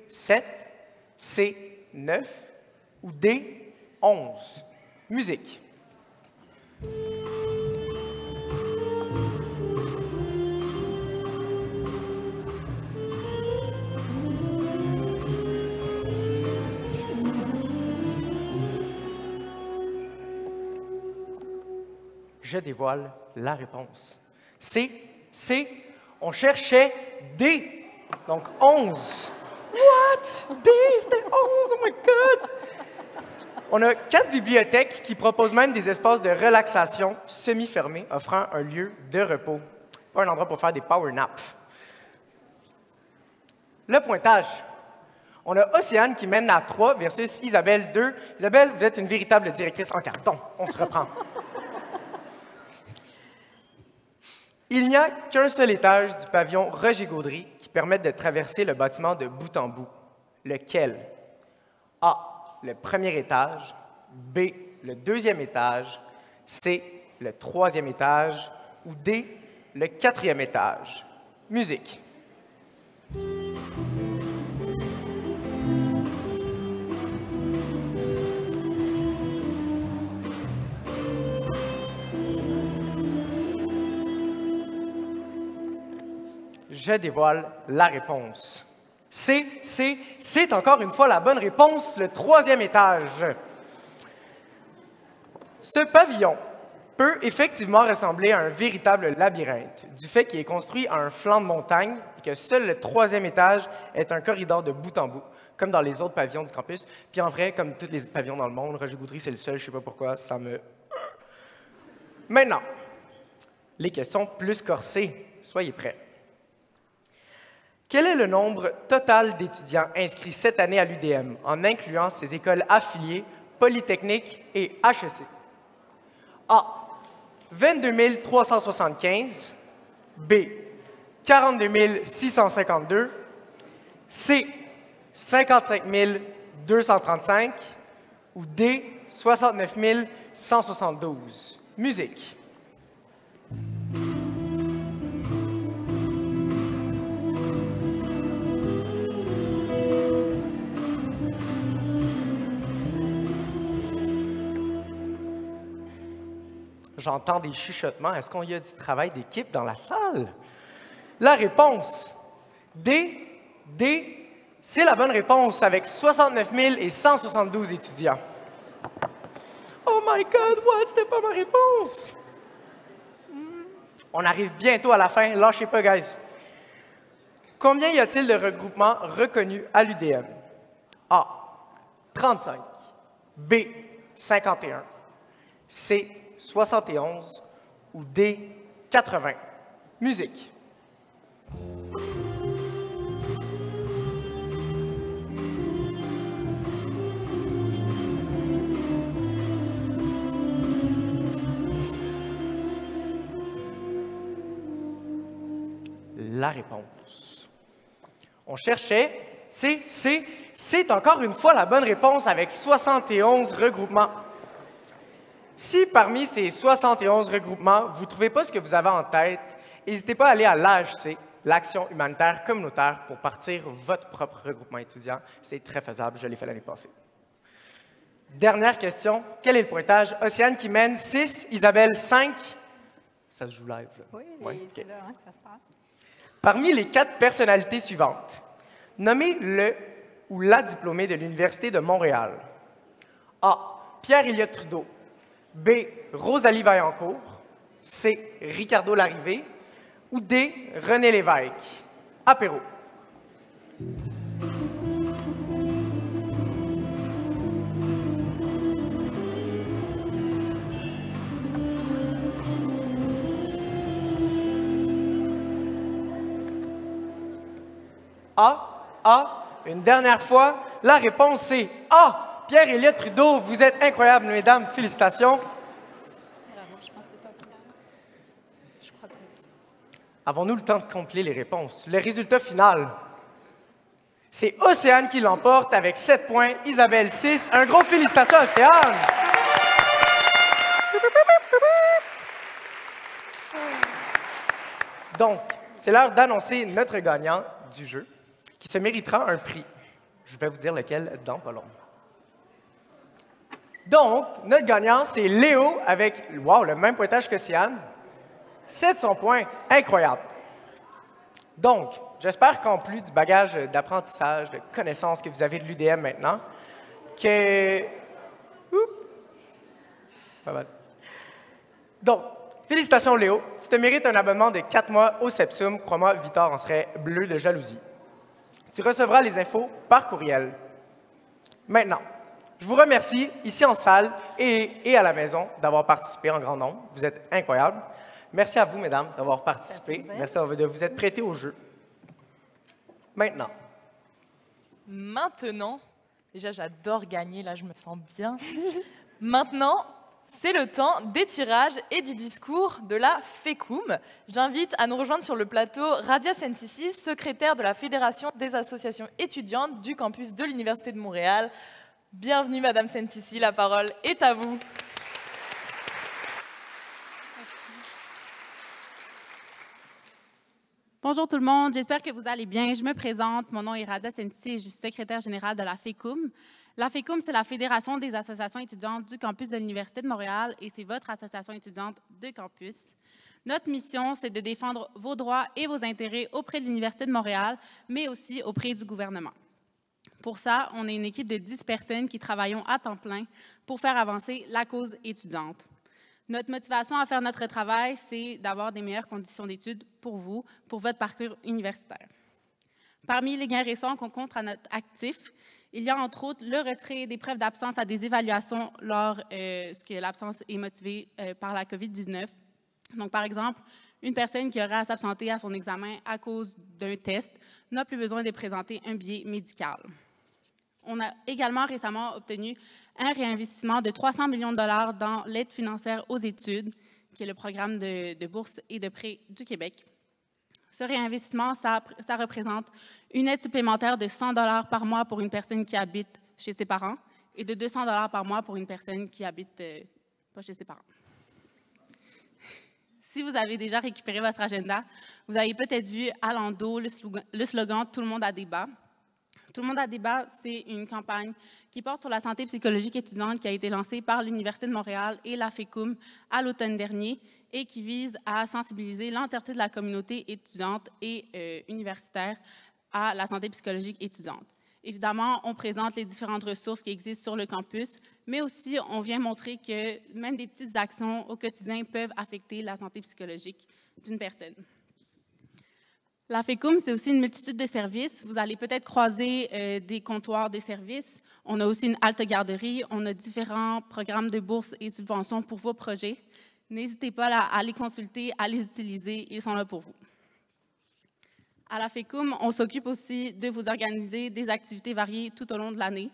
7, C, 9 ou D, 11. Musique. Je dévoile la réponse. On cherchait D. Donc 11. What? D, c'était 11, oh my God! On a 4 bibliothèques qui proposent même des espaces de relaxation semi-fermés, offrant un lieu de repos. Pas un endroit pour faire des power naps. Le pointage. On a Océane qui mène à 3 versus Isabelle 2. Isabelle, vous êtes une véritable directrice en carton. On se reprend. Il n'y a qu'un seul étage du pavillon Roger-Gaudry qui permette de traverser le bâtiment de bout en bout. Lequel? A. Le premier étage. B. Le deuxième étage. C. Le troisième étage. Ou D. Le quatrième étage. Musique. Je dévoile la réponse. C'est encore une fois la bonne réponse, le troisième étage. Ce pavillon peut effectivement ressembler à un véritable labyrinthe, du fait qu'il est construit à un flanc de montagne et que seul le troisième étage est un corridor de bout en bout, comme dans les autres pavillons du campus. Puis en vrai, comme tous les pavillons dans le monde, Roger-Gaudry, c'est le seul, je ne sais pas pourquoi, ça me... Maintenant, les questions plus corsées. Soyez prêts. Quel est le nombre total d'étudiants inscrits cette année à l'UDM, en incluant ses écoles affiliées, Polytechnique et HEC? A. 22 375. B. 42 652. C. 55 235. Ou D. 69 172. Musique. J'entends des chuchotements. Est-ce qu'on y a du travail d'équipe dans la salle? La réponse, D, c'est la bonne réponse avec 69 172 étudiants. Oh my God, what? C'était pas ma réponse! On arrive bientôt à la fin. Lâchez pas, guys. Combien y a-t-il de regroupements reconnus à l'UDM? A. 35. B. 51. C. 71 ou D, 80. Musique. La réponse. On cherchait, c'est encore une fois la bonne réponse avec 71 regroupements. Si parmi ces 71 regroupements, vous ne trouvez pas ce que vous avez en tête, n'hésitez pas à aller à l'AHC, l'Action humanitaire communautaire, pour partir votre propre regroupement étudiant. C'est très faisable, je l'ai fait l'année passée. Dernière question, quel est le pointage? Océane qui mène 6, Isabelle 5. Ça se joue live, là. Oui, ouais, c'est là que ça se passe. Parmi les 4 personnalités suivantes, nommez le ou la diplômée de l'Université de Montréal. A. Pierre-Éliott Trudeau. B. Rosalie Vaillancourt. C. Ricardo Larrivée. Ou D. René Lévesque. Apéro. A. Une dernière fois, la réponse c'est A. Pierre-Éliott Trudeau, vous êtes incroyable, mesdames. Félicitations. Bravo, je pense que c'est pas clair. Je crois que Avons-nous le temps de compléter les réponses? Le résultat final, c'est Océane qui l'emporte avec 7 points, Isabelle 6. Un gros félicitations à Océane! Donc, c'est l'heure d'annoncer notre gagnant du jeu, qui se méritera un prix. Je vais vous dire lequel dans pas long. Donc, notre gagnant, c'est Léo avec, wow, le même pointage que Siane. 700 points, incroyable. Donc, j'espère qu'en plus du bagage d'apprentissage, de connaissances que vous avez de l'UDM maintenant, que... Pas mal. Donc, félicitations Léo, tu te mérites un abonnement de 4 mois au Sepsum. Crois-moi, Victor en serait bleu de jalousie. Tu recevras les infos par courriel. Maintenant, je vous remercie ici en salle et à la maison d'avoir participé en grand nombre. Vous êtes incroyables. Merci à vous, mesdames, d'avoir participé. Merci de vous être prêtés au jeu. Maintenant, déjà j'adore gagner, là je me sens bien. Maintenant, c'est le temps des tirages et du discours de la FECUM. J'invite à nous rejoindre sur le plateau Radia Sentici, secrétaire de la Fédération des associations étudiantes du campus de l'Université de Montréal. Bienvenue, Madame Sentici, la parole est à vous. Bonjour tout le monde, j'espère que vous allez bien. Je me présente, mon nom est Radia Sentici et je suis secrétaire générale de la FECUM. La FECUM, c'est la Fédération des associations étudiantes du campus de l'Université de Montréal et c'est votre association étudiante de campus. Notre mission, c'est de défendre vos droits et vos intérêts auprès de l'Université de Montréal, mais aussi auprès du gouvernement. Pour ça, on est une équipe de 10 personnes qui travaillons à temps plein pour faire avancer la cause étudiante. Notre motivation à faire notre travail, c'est d'avoir des meilleures conditions d'études pour vous, pour votre parcours universitaire. Parmi les gains récents qu'on compte à notre actif, il y a entre autres le retrait des preuves d'absence à des évaluations lorsque l'absence est motivée par la COVID-19. Donc, par exemple, une personne qui aurait à s'absenter à son examen à cause d'un test n'a plus besoin de présenter un billet médical. On a également récemment obtenu un réinvestissement de 300 millions de dollars dans l'aide financière aux études, qui est le programme de bourse et de prêt du Québec. Ce réinvestissement, ça représente une aide supplémentaire de 100 dollars par mois pour une personne qui habite chez ses parents et de 200 dollars par mois pour une personne qui habite pas chez ses parents. Si vous avez déjà récupéré votre agenda, vous avez peut-être vu à l'endos le slogan « Tout le monde a débat ». Tout le monde a débat, c'est une campagne qui porte sur la santé psychologique étudiante qui a été lancée par l'Université de Montréal et la FECUM à l'automne dernier et qui vise à sensibiliser l'entièreté de la communauté étudiante et universitaire à la santé psychologique étudiante. Évidemment, on présente les différentes ressources qui existent sur le campus, mais aussi on vient montrer que même des petites actions au quotidien peuvent affecter la santé psychologique d'une personne. La FECUM, c'est aussi une multitude de services. Vous allez peut-être croiser des comptoirs de services. On a aussi une halte garderie. On a différents programmes de bourses et subventions pour vos projets. N'hésitez pas à les consulter, à les utiliser. Ils sont là pour vous. À la FECUM, on s'occupe aussi de vous organiser des activités variées tout au long de l'année.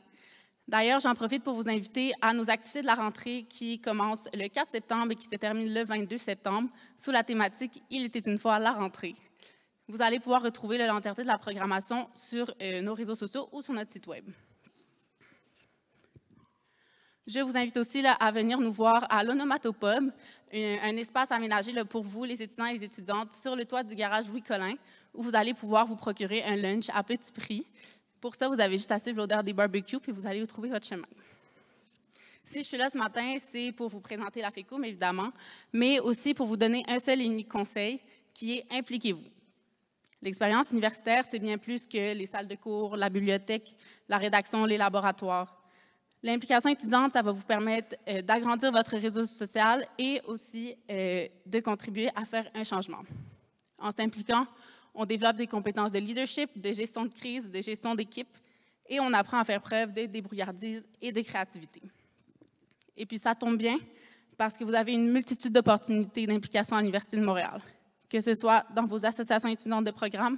D'ailleurs, j'en profite pour vous inviter à nos activités de la rentrée qui commencent le 4 septembre et qui se terminent le 22 septembre sous la thématique « Il était une fois la rentrée ». Vous allez pouvoir retrouver l'entièreté de la programmation sur nos réseaux sociaux ou sur notre site Web. Je vous invite aussi à venir nous voir à l'Onomatopub, un espace aménagé pour vous, les étudiants et les étudiantes, sur le toit du garage Louis-Collin, où vous allez pouvoir vous procurer un lunch à petit prix. Pour ça, vous avez juste à suivre l'odeur des barbecues, puis vous allez trouver votre chemin. Si je suis là ce matin, c'est pour vous présenter la FECUM, évidemment, mais aussi pour vous donner un seul et unique conseil, qui est « impliquez-vous ». L'expérience universitaire, c'est bien plus que les salles de cours, la bibliothèque, la rédaction, les laboratoires. L'implication étudiante, ça va vous permettre d'agrandir votre réseau social et aussi de contribuer à faire un changement. En s'impliquant, on développe des compétences de leadership, de gestion de crise, de gestion d'équipe et on apprend à faire preuve de débrouillardise et de créativité. Et puis ça tombe bien parce que vous avez une multitude d'opportunités d'implication à l'Université de Montréal. Que ce soit dans vos associations étudiantes de programme,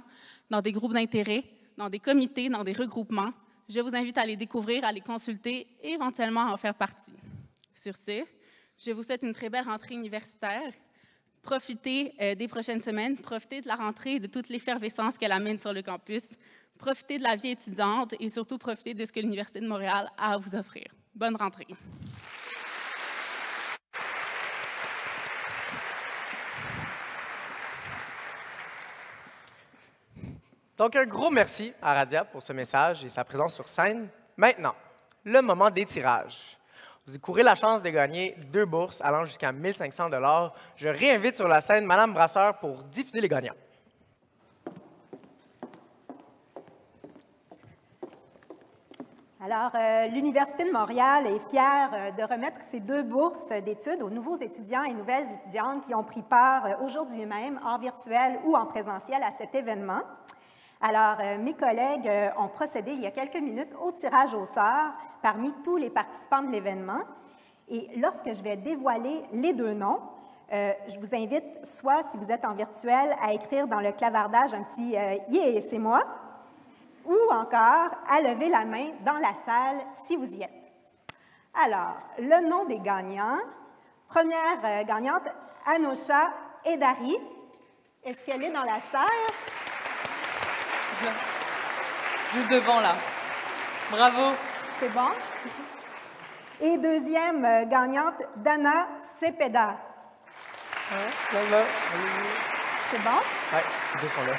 dans des groupes d'intérêt, dans des comités, dans des regroupements. Je vous invite à les découvrir, à les consulter et éventuellement à en faire partie. Sur ce, je vous souhaite une très belle rentrée universitaire. Profitez des prochaines semaines, profitez de la rentrée et de toute l'effervescence qu'elle amène sur le campus. Profitez de la vie étudiante et surtout profitez de ce que l'Université de Montréal a à vous offrir. Bonne rentrée. Donc, un gros merci à Radia pour ce message et sa présence sur scène. Maintenant, le moment des tirages. Vous courez la chance de gagner 2 bourses allant jusqu'à 1 500 $. Je réinvite sur la scène Mme Brasseur pour diffuser les gagnants. Alors, l'Université de Montréal est fière de remettre ces 2 bourses d'études aux nouveaux étudiants et nouvelles étudiantes qui ont pris part aujourd'hui même, en virtuel ou en présentiel, à cet événement. Alors, mes collègues ont procédé il y a quelques minutes au tirage au sort parmi tous les participants de l'événement. Et lorsque je vais dévoiler les 2 noms, je vous invite, soit si vous êtes en virtuel, à écrire dans le clavardage un petit « Yeah, c'est moi », ou encore à lever la main dans la salle si vous y êtes. Alors, le nom des gagnants. Première gagnante, Anosha Edari. Est-ce qu'elle est dans la salle? Juste devant, là. Bravo. C'est bon. Et deuxième gagnante, Dana Cepeda. Là. C'est bon? Oui, les 2 sont là.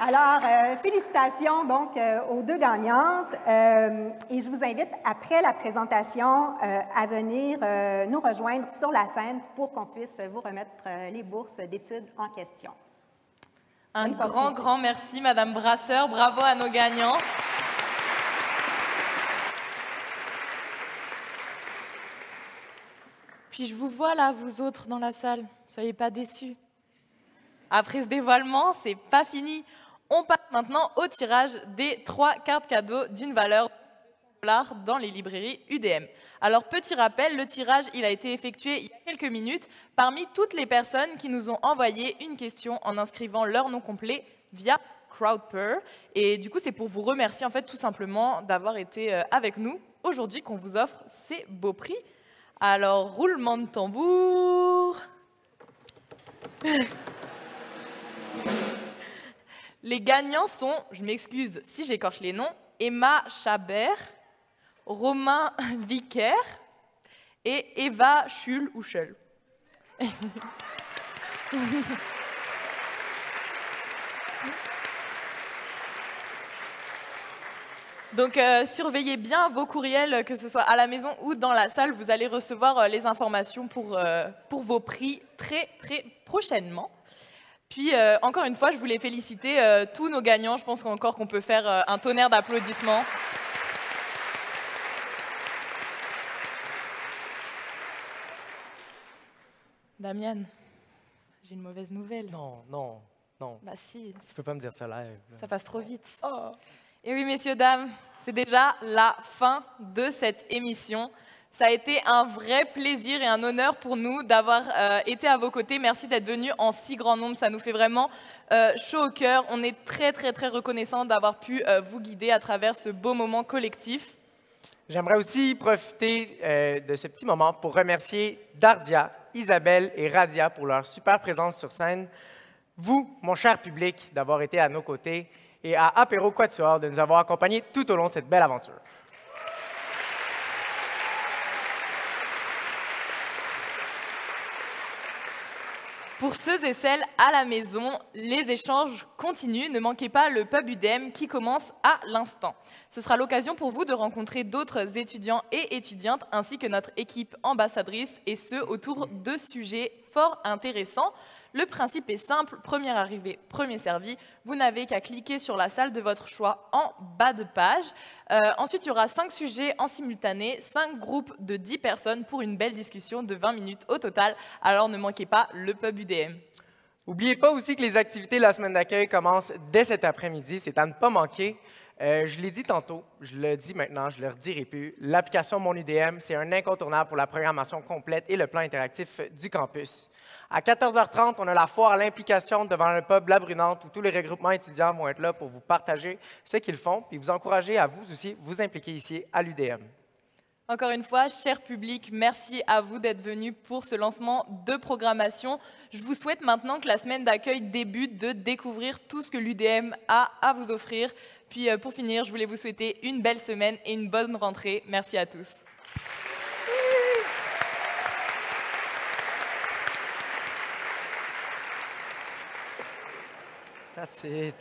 Alors, félicitations donc aux 2 gagnantes et je vous invite après la présentation à venir nous rejoindre sur la scène pour qu'on puisse vous remettre les bourses d'études en question. Un grand merci, Madame Brasseur. Bravo à nos gagnants. Puis je vous vois là, vous autres dans la salle. Soyez pas déçus. Après ce dévoilement, c'est pas fini. On passe maintenant au tirage des 3 cartes cadeaux d'une valeur de $2 dans les librairies UDM. Alors, petit rappel, le tirage il a été effectué il y a quelques minutes parmi toutes les personnes qui nous ont envoyé une question en inscrivant leur nom complet via Crowdpurr. Et du coup, c'est pour vous remercier en fait tout simplement d'avoir été avec nous aujourd'hui qu'on vous offre ces beaux prix. Alors, roulement de tambour. Les gagnants sont, je m'excuse si j'écorche les noms, Emma Chabert, Romain Vicaire et Eva Schul ou Schul. Donc, surveillez bien vos courriels, que ce soit à la maison ou dans la salle. Vous allez recevoir les informations pour vos prix très prochainement. Puis, encore une fois, je voulais féliciter tous nos gagnants. Je pense encore qu'on peut faire un tonnerre d'applaudissements. Damian, j'ai une mauvaise nouvelle. Non. Bah si. Tu peux pas me dire ça live. Ça passe trop vite. Oh. Et oui, messieurs, dames, c'est déjà la fin de cette émission. Ça a été un vrai plaisir et un honneur pour nous d'avoir été à vos côtés. Merci d'être venus en si grand nombre. Ça nous fait vraiment chaud au cœur. On est très reconnaissants d'avoir pu vous guider à travers ce beau moment collectif. J'aimerais aussi profiter de ce petit moment pour remercier Dardia, Isabelle et Radia pour leur super présence sur scène. Vous, mon cher public, d'avoir été à nos côtés et à Apéro Quatuor de nous avoir accompagnés tout au long de cette belle aventure. Pour ceux et celles à la maison, les échanges continuent. Ne manquez pas le Pub UDM qui commence à l'instant. Ce sera l'occasion pour vous de rencontrer d'autres étudiants et étudiantes ainsi que notre équipe ambassadrice et ce, autour de sujets fort intéressants. Le principe est simple, premier arrivé, premier servi. Vous n'avez qu'à cliquer sur la salle de votre choix en bas de page. Ensuite, il y aura 5 sujets en simultané, 5 groupes de 10 personnes pour une belle discussion de 20 minutes au total. Alors ne manquez pas le Pub UDM. N'oubliez pas aussi que les activités de la semaine d'accueil commencent dès cet après-midi. C'est à ne pas manquer. Je l'ai dit tantôt, je le dis maintenant, je ne le redirai plus. L'application Mon UDM, c'est un incontournable pour la programmation complète et le plan interactif du campus. À 14h30, on a la foire à l'implication devant le pub La Brunante où tous les regroupements étudiants vont être là pour vous partager ce qu'ils font puis vous encourager à vous aussi vous impliquer ici à l'UDM. Encore une fois, cher public, merci à vous d'être venus pour ce lancement de programmation. Je vous souhaite maintenant que la semaine d'accueil débute de découvrir tout ce que l'UDM a à vous offrir. Puis pour finir, je voulais vous souhaiter une belle semaine et une bonne rentrée. Merci à tous. That's it.